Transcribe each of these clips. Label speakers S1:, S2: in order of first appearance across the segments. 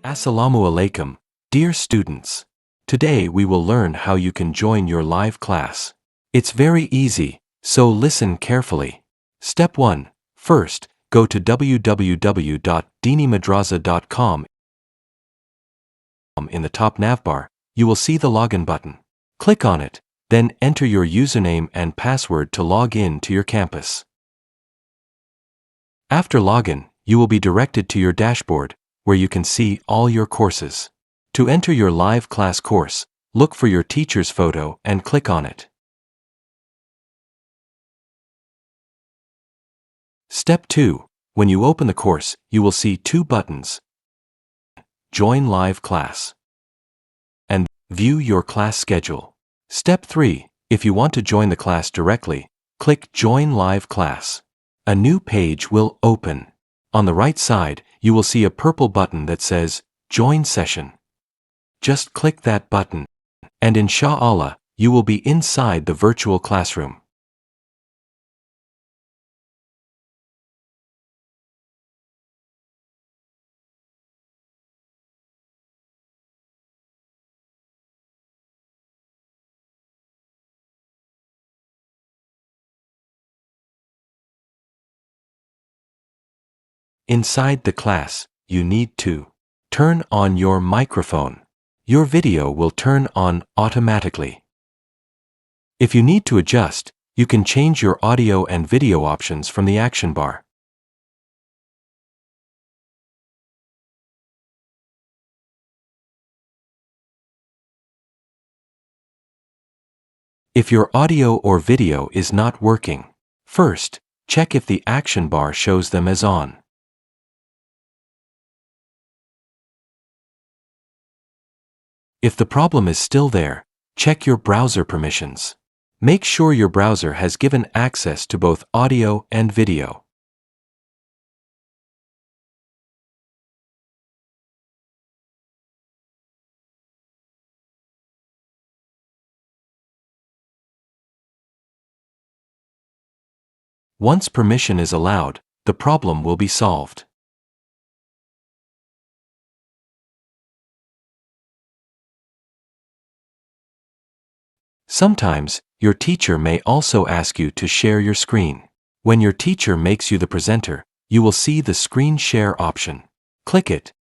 S1: Assalamu alaikum, dear students. Today we will learn how you can join your live class. It's very easy, so listen carefully. Step 1. First, go to www.deenimadrasa.com. In the top navbar, you will see the login button. Click on it, then enter your username and password to log in to your campus. After login, you will be directed to your dashboard, where you can see all your courses. To enter your live class course, look for your teacher's photo and click on it. Step 2. When you open the course, you will see two buttons: Join Live Class and View Your Class Schedule. Step 3. If you want to join the class directly, click Join Live Class. A new page will open. On the right side, you will see a purple button that says Join Session. Just click that button, and inshallah, you will be inside the virtual classroom. Inside the class, you need to turn on your microphone. Your video will turn on automatically. If you need to adjust, you can change your audio and video options from the action bar. If your audio or video is not working, first, check if the action bar shows them as on. If the problem is still there, check your browser permissions. Make sure your browser has given access to both audio and video. Once permission is allowed, the problem will be solved. Sometimes, your teacher may also ask you to share your screen. When your teacher makes you the presenter, you will see the screen share option. Click it.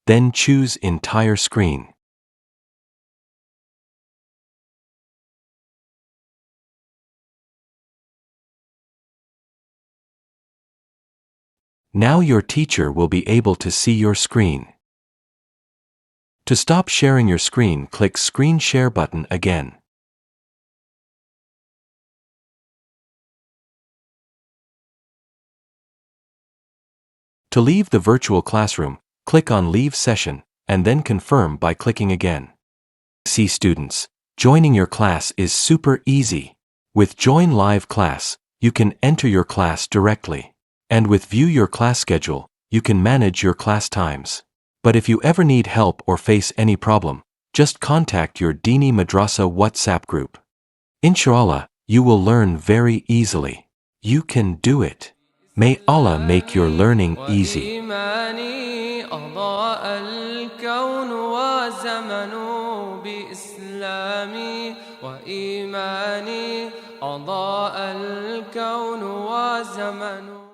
S1: Then choose Entire Screen. Now your teacher will be able to see your screen. To stop sharing your screen, click Screen Share button again. To leave the virtual classroom, click on Leave Session, and then confirm by clicking again. See students, joining your class is super easy. With Join Live Class, you can enter your class directly. And with View Your Class Schedule, you can manage your class times. But if you ever need help or face any problem, just contact your Deeni Madrasa WhatsApp group. Inshallah, you will learn very easily. You can do it. May Allah make your learning easy.
S2: أضاء الكون وزمن